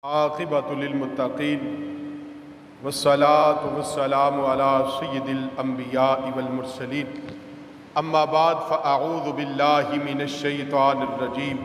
عاقبۃ للمتقین والصلاة والسلام علی سید الانبیاء والمرسلین اما بعد فاعوذ باللہ من الشیطان الرجیم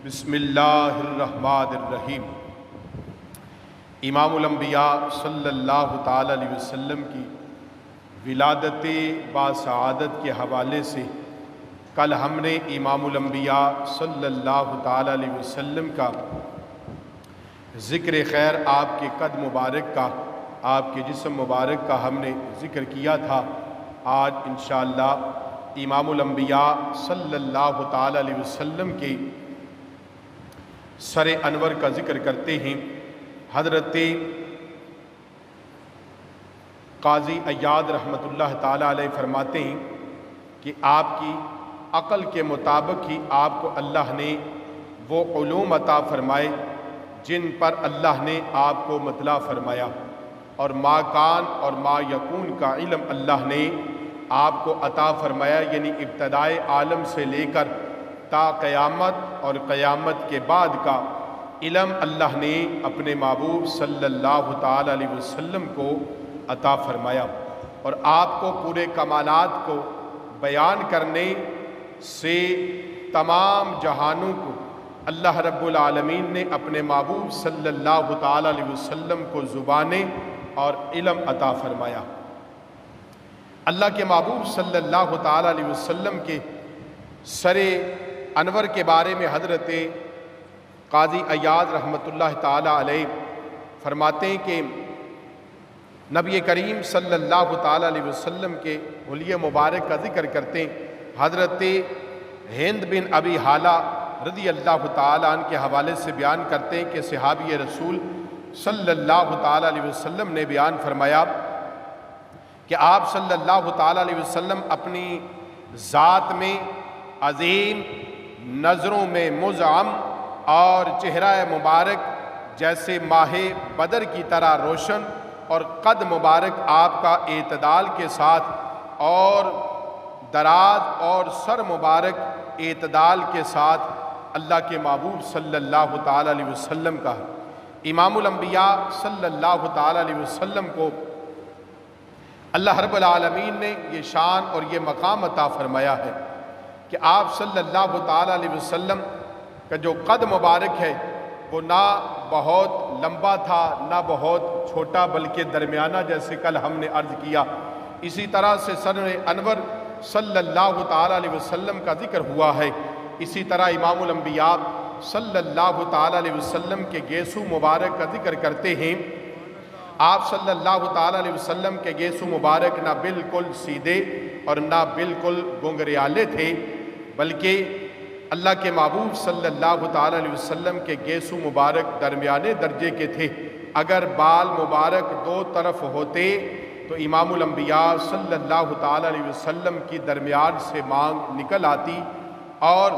بسم اللہ الرحمن الرحیم۔ امام الانبیاء صلی اللہ تعالی علیہ وسلم کی ولادت باسعادت کے حوالے سے کل ہم نے امام الانبیاء صلی اللہ تعالی علیہ وسلم کا ذکر خیر، آپ کے قد مبارک کا، آپ کے جسم مبارک کا ہم نے ذکر کیا تھا۔ آج انشاءاللہ امام الانبیاء صلی اللہ تعالی علیہ وسلم کے سر انور کا ذکر کرتے ہیں۔ حضرت قاضی ایاد رحمۃ اللہ تعالی علیہ فرماتے ہیں کہ آپ کی عقل کے مطابق ہی آپ کو اللہ نے وہ علوم عطا فرمائے جن پر اللہ نے آپ کو مطلع فرمایا، اور ما کان اور ما یکون کا علم اللہ نے آپ کو عطا فرمایا، یعنی ابتدائے عالم سے لے کر تا قیامت اور قیامت کے بعد کا علم اللہ نے اپنے محبوب صلی اللہ تعالی علیہ وسلم کو عطا فرمایا، اور آپ کو پورے کمالات کو بیان کرنے سے تمام جہانوں کو اللہ رب العالمین نے اپنے محبوب صلی اللہ تعالی علیہ وسلم کو زبانیں اور علم عطا فرمایا۔ اللہ کے محبوب صلی اللہ تعالی علیہ وسلم کے سر انور کے بارے میں حضرت قاضی ایاد رحمۃ اللہ تعالی علیہ فرماتے ہیں کہ نبی کریم صلی اللہ تعالی علیہ وسلم کے حلیہ مبارک کا ذکر کرتے ہیں۔ حضرت ہند بن ابی حالہ رضی اللہ تعالیٰ عنہ کے حوالے سے بیان کرتے ہیں کہ صحابی رسول صلی اللہ تعالیٰ علیہ وسلم نے بیان فرمایا کہ آپ صلی اللہ تعالیٰ علیہ وسلم اپنی ذات میں عظیم، نظروں میں مزعم اور چہرہ مبارک جیسے ماہ بدر کی طرح روشن، اور قد مبارک آپ کا اعتدال کے ساتھ اور دراز، اور سر مبارک اعتدال کے ساتھ اللہ کے محبوب صلی اللہ تعالی علیہ وسلم کا امام الانبیاء صلی اللہ تعالی علیہ وسلم کو اللہ رب العالمین نے یہ شان اور یہ مقام عطا فرمایا ہے کہ آپ صلی اللہ تعالی علیہ وسلم کا جو قد مبارک ہے وہ نہ بہت لمبا تھا نہ بہت چھوٹا، بلکہ درمیانہ، جیسے کل ہم نے عرض کیا۔ اسی طرح سے سر انور صلی اللہ تعالی علیہ وسلم کا ذکر ہوا ہے۔ اسی طرح امام الانبیاء صلی اللہ تعالی علیہ وسلم کے گیسو مبارک کا ذکر کرتے ہیں۔ آپ صلی اللہ تعالی علیہ وسلم کے گیسو مبارک نہ بالکل سیدھے اور نہ بالکل گنگریالے تھے، بلکہ اللہ کے محبوب صلی اللہ تعالی علیہ وسلم کے گیسو مبارک درمیانے درجے کے تھے۔ اگر بال مبارک دو طرف ہوتے تو امام الانبیاء صلی اللہ تعالی علیہ وسلم کی درمیان سے مانگ نکل آتی، اور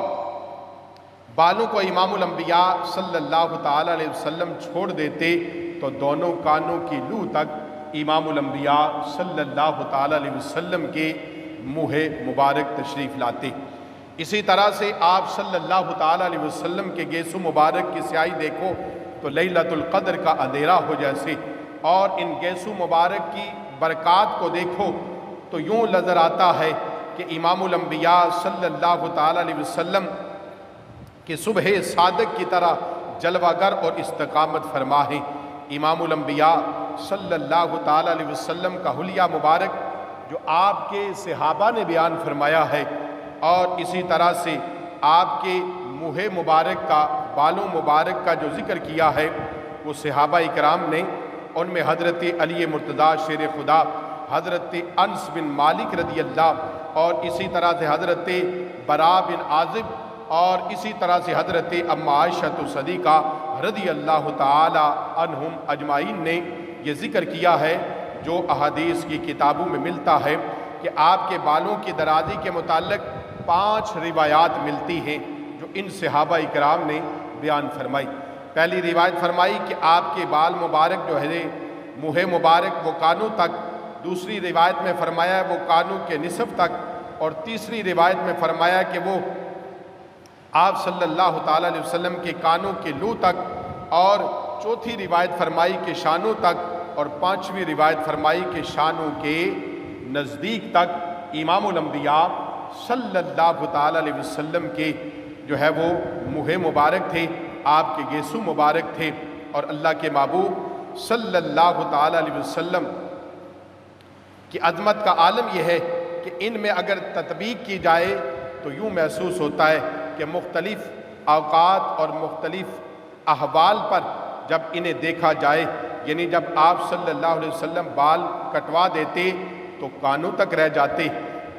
بالوں کو امام الانبیاء صلی اللہ تعالی علیہ وسلم چھوڑ دیتے تو دونوں کانوں کی لو تک امام الانبیاء صلی اللہ تعالی علیہ وسلم کے منہ مبارک تشریف لاتے۔ اسی طرح سے آپ صلی اللہ تعالی علیہ وسلم کے گیسو مبارک کی سیاہی دیکھو تو لیلۃ القدر کا اندھیرا ہو جیسے، اور ان گیسو مبارک کی برکات کو دیکھو تو یوں نظر آتا ہے کہ امام الانبیاء صلی اللہ تعالی علیہ وسلم کہ صبح صادق کی طرح جلوہ گر اور استقامت فرما ہے۔ امام الانبیاء صلی اللہ تعالی علیہ وسلم کا حلیہ مبارک جو آپ کے صحابہ نے بیان فرمایا ہے، اور اسی طرح سے آپ کے منہ مبارک کا، بالوں مبارک کا جو ذکر کیا ہے وہ صحابہ اکرام نے، ان میں حضرت علی مرتضیٰ شیر خدا، حضرت انس بن مالک رضی اللہ، اور اسی طرح سے حضرت برا بن عازب، اور اسی طرح سے حضرت ام عائشہ صدیقہ رضی اللہ تعالی عنہم اجمعین نے یہ ذکر کیا ہے، جو احادیث کی کتابوں میں ملتا ہے کہ آپ کے بالوں کی درازی کے متعلق 5 روایات ملتی ہیں جو ان صحابہ اکرام نے بیان فرمائی۔ پہلی روایت فرمائی کہ آپ کے بال مبارک جو ہے منہ مبارک وہ کانوں تک، دوسری روایت میں فرمایا وہ کانوں کے نصف تک، اور تیسری روایت میں فرمایا کہ وہ آپ صلی اللہ تعالی علیہ وسلم کے کانوں کے لو تک، اور چوتھی روایت فرمائی کہ شانوں تک، اور پانچویں روایت فرمائی کہ شانوں کے نزدیک تک امام الانبیاء صلی اللہ تعالی علیہ وسلم کے جو ہے وہ منہ مبارک تھے، آپ کے گیسو مبارک تھے، اور اللہ کے محبوب صلی اللہ تعالی علیہ وسلم کی عظمت کا عالم یہ ہے کہ ان میں اگر تطبیق کی جائے تو یوں محسوس ہوتا ہے کہ مختلف اوقات اور مختلف احوال پر جب انہیں دیکھا جائے، یعنی جب آپ صلی اللہ علیہ وسلم بال کٹوا دیتے تو کانوں تک رہ جاتے،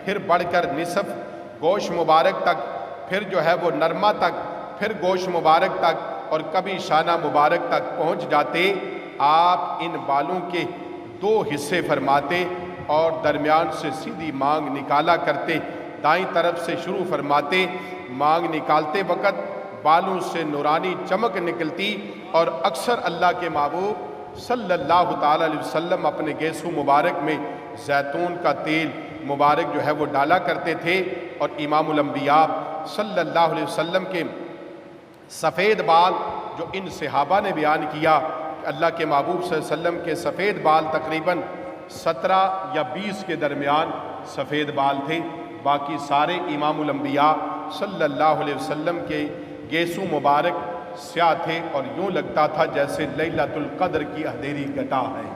پھر بڑھ کر نصف گوشت مبارک تک، پھر جو ہے وہ نرمہ تک، پھر گوشت مبارک تک، اور کبھی شانہ مبارک تک پہنچ جاتے۔ آپ ان بالوں کے دو حصے فرماتے اور درمیان سے سیدھی مانگ نکالا کرتے، دائیں طرف سے شروع فرماتے، مانگ نکالتے وقت بالوں سے نورانی چمک نکلتی، اور اکثر اللہ کے محبوب صلی اللہ تعالی علیہ وسلم اپنے گیسو مبارک میں زیتون کا تیل مبارک جو ہے وہ ڈالا کرتے تھے، اور امام الانبیاء صلی اللہ علیہ وسلم کے سفید بال جو ان صحابہ نے بیان کیا کہ اللہ کے محبوب صلی اللہ علیہ وسلم کے سفید بال تقریباً 17 یا 20 کے درمیان سفید بال تھے، باقی سارے امام الانبیاء صلی اللہ علیہ وسلم کے گیسو مبارک سیاہ تھے، اور یوں لگتا تھا جیسے لیلۃ القدر کی اندھیری گھٹا ہے۔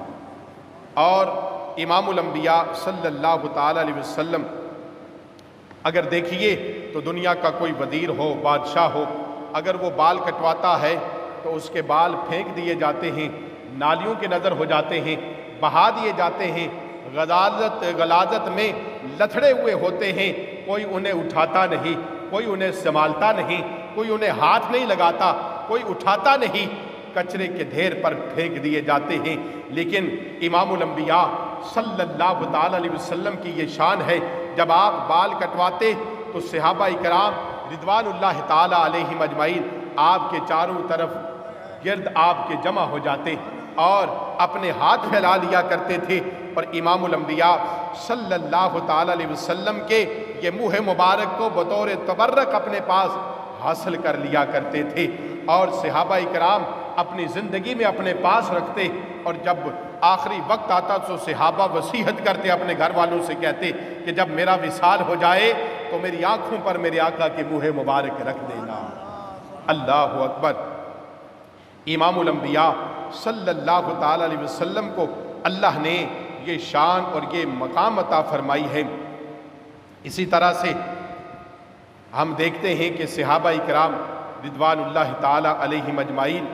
اور امام الانبیاء صلی اللہ تعالی علیہ وسلم اگر دیکھیے تو دنیا کا کوئی وزیر ہو، بادشاہ ہو، اگر وہ بال کٹواتا ہے تو اس کے بال پھینک دیے جاتے ہیں، نالیوں کے نظر ہو جاتے ہیں، بہا دیے جاتے ہیں، غلاظت میں لتھڑے ہوئے ہوتے ہیں، کوئی انہیں اٹھاتا نہیں، کوئی انہیں سنبھالتا نہیں، کوئی انہیں ہاتھ نہیں لگاتا، کوئی اٹھاتا نہیں، کچرے کے ڈھیر پر پھینک دیے جاتے ہیں۔ لیکن امام الانبیاء صلی اللہ تعالی علیہ وسلم کی یہ شان ہے، جب آپ بال کٹواتے تو صحابہ اکرام رضوان اللہ تعالی علیہم اجمعین آپ کے چاروں طرف گرد آپ کے جمع ہو جاتے اور اپنے ہاتھ پھیلا لیا کرتے تھے، اور امام الانبیاء صلی اللہ تعالی علیہ وسلم کے یہ منہ مبارک کو بطور تبرک اپنے پاس حاصل کر لیا کرتے تھے، اور صحابہ اکرام اپنی زندگی میں اپنے پاس رکھتے، اور جب آخری وقت آتا تو صحابہ وصیت کرتے، اپنے گھر والوں سے کہتے کہ جب میرا وصال ہو جائے تو میری آنکھوں پر میرے آقا کے منہ مبارک رکھ دینا۔ اللہ اکبر۔ امام الانبیاء صلی اللہ تعالی علیہ وسلم کو اللہ نے یہ شان اور یہ مقام عطا فرمائی ہے۔ اسی طرح سے ہم دیکھتے ہیں کہ صحابہ اکرام رضوان اللہ تعالی علیہم اجمعین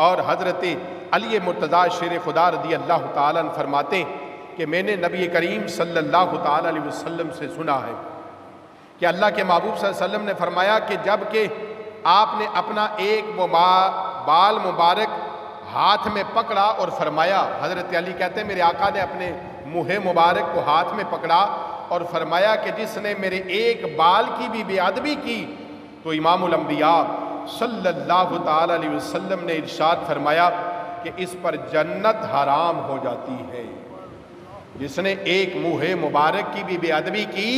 اور حضرت علی مرتضیٰ شیر خدا رضی اللہ تعالیٰ عنہ فرماتے ہیں کہ میں نے نبی کریم صلی اللہ تعالی علیہ وسلم سے سنا ہے کہ اللہ کے محبوب صلی اللہ علیہ وسلم نے فرمایا کہ جب کہ آپ نے اپنا ایک بال مبارک ہاتھ میں پکڑا اور فرمایا، حضرت علی کہتے ہیں میرے آقا نے اپنے منہ مبارک کو ہاتھ میں پکڑا اور فرمایا کہ جس نے میرے ایک بال کی بھی بے ادبی کی تو امام الانبیاء صلی اللہ تعالی علیہ وسلم نے ارشاد فرمایا کہ اس پر جنت حرام ہو جاتی ہے۔ جس نے ایک منہ مبارک کی بھی بے ادبی کی،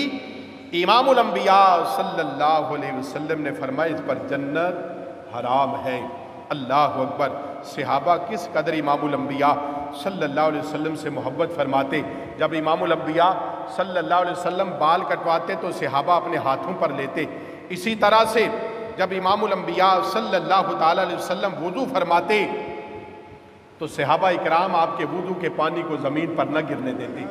امام الانبیاء صلی اللہ علیہ وسلم نے فرمایا اس پر جنت حرام ہے۔ اللہ اکبر۔ صحابہ کس قدر امام الانبیاء صلی اللہ علیہ وسلم سے محبت فرماتے۔ جب امام الانبیاء صلی اللہ علیہ وسلم بال کٹواتے تو صحابہ اپنے ہاتھوں پر لیتے۔ اسی طرح سے جب امام الانبیاء صلی اللہ تعالی علیہ وسلم وضو فرماتے تو صحابہ اکرام آپ کے وضو کے پانی کو زمین پر نہ گرنے دیتے،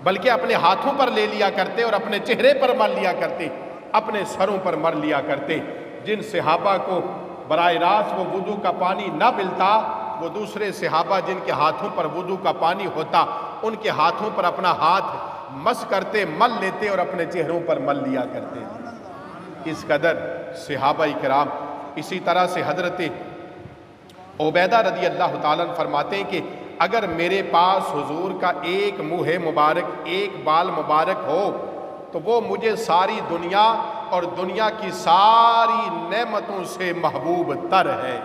بلکہ اپنے ہاتھوں پر لے لیا کرتے اور اپنے چہرے پر مل لیا کرتے، اپنے سروں پر مل لیا کرتے۔ جن صحابہ کو براہ راست وہ وضو کا پانی نہ ملتا، وہ دوسرے صحابہ جن کے ہاتھوں پر وضو کا پانی ہوتا ان کے ہاتھوں پر اپنا ہاتھ مس کرتے، مل لیتے اور اپنے چہروں پر مل لیا کرتے تھے۔ اس قدر صحابہ اکرام۔ اسی طرح سے حضرت عبیدہ رضی اللہ تعالیٰ عنہ فرماتے ہیں کہ اگر میرے پاس حضور کا ایک منہ مبارک، ایک بال مبارک ہو تو وہ مجھے ساری دنیا اور دنیا کی ساری نعمتوں سے محبوب تر ہے۔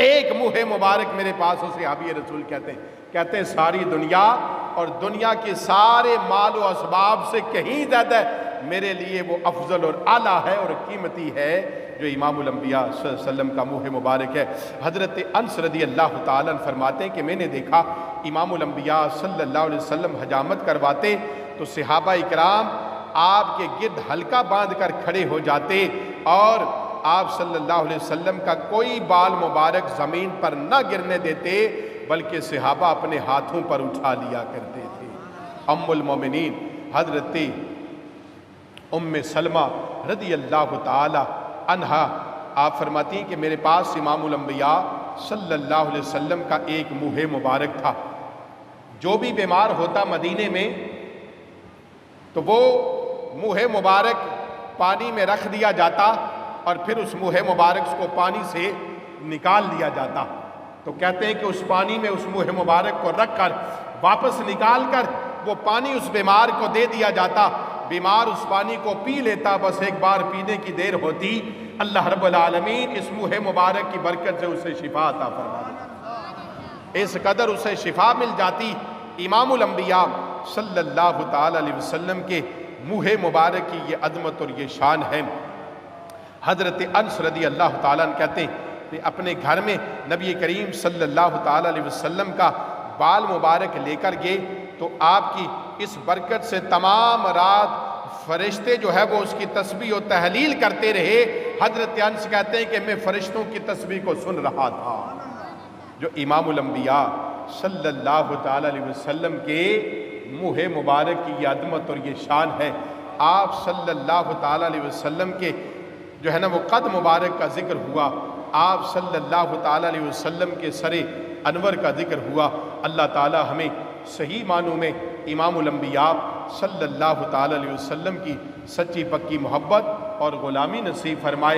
ایک منہ مبارک میرے پاس ہو، صحابی رسول کہتے ہیں ساری دنیا اور دنیا کے سارے مال و اسباب سے کہیں زیادہ میرے لیے وہ افضل اور اعلیٰ ہے اور قیمتی ہے۔ جو امام الانبیاء صلی اللہ علیہ وسلم کا منہ مبارک ہے۔ حضرت انس رضی اللہ تعالیٰ عنہ فرماتے ہیں کہ میں نے دیکھا امام الانبیاء صلی اللہ علیہ وسلم حجامت کرواتے تو صحابہ اکرام آپ کے گرد حلقہ باندھ کر کھڑے ہو جاتے اور آپ صلی اللہ علیہ وسلم کا کوئی بال مبارک زمین پر نہ گرنے دیتے بلکہ صحابہ اپنے ہاتھوں پر اٹھا لیا کرتے تھے۔ ام المومنین حضرت ام سلمہ رضی اللہ تعالی عنہا آپ فرماتی ہیں کہ میرے پاس امام الانبیاء صلی اللہ علیہ وسلم کا ایک منہ مبارک تھا۔ جو بھی بیمار ہوتا مدینے میں تو وہ منہ مبارک پانی میں رکھ دیا جاتا اور پھر اس منہ مبارک کو پانی سے نکال لیا جاتا۔ تو کہتے ہیں کہ اس پانی میں اس منہ مبارک کو رکھ کر واپس نکال کر وہ پانی اس بیمار کو دے دیا جاتا، بیمار اس پانی کو پی لیتا، بس ایک بار پینے کی دیر ہوتی، اللہ رب العالمین اس منہ مبارک کی برکت سے اسے شفا عطا فرما دیتا، اس قدر اسے شفا مل جاتی۔ امام الانبیاء صلی اللہ تعالی علیہ وسلم کے منہ مبارک کی یہ عظمت اور یہ شان ہے۔ حضرت انس رضی اللہ تعالیٰ عنہ کہتے ہیں کہ اپنے گھر میں نبی کریم صلی اللہ تعالی علیہ وسلم کا بال مبارک لے کر گئے تو آپ کی اس برکت سے تمام رات فرشتے جو ہے وہ اس کی تسبیح و تحلیل کرتے رہے۔ حضرت انس کہتے ہیں کہ میں فرشتوں کی تسبیح کو سن رہا تھا۔ جو امام الانبیاء صلی اللہ تعالی علیہ وسلم کے منہ مبارک کی یہ عظمت اور یہ شان ہے۔ آپ صلی اللہ تعالی علیہ وسلم کے جو ہے نا وہ قد مبارک کا ذکر ہوا، آپ صلی اللہ تعالی علیہ وسلم کے سر انور کا ذکر ہوا۔ اللہ تعالی ہمیں صحیح معنوں میں امام الانبیاء صلی اللہ تعالی علیہ وسلم کی سچی پکی محبت اور غلامی نصیب فرمائے۔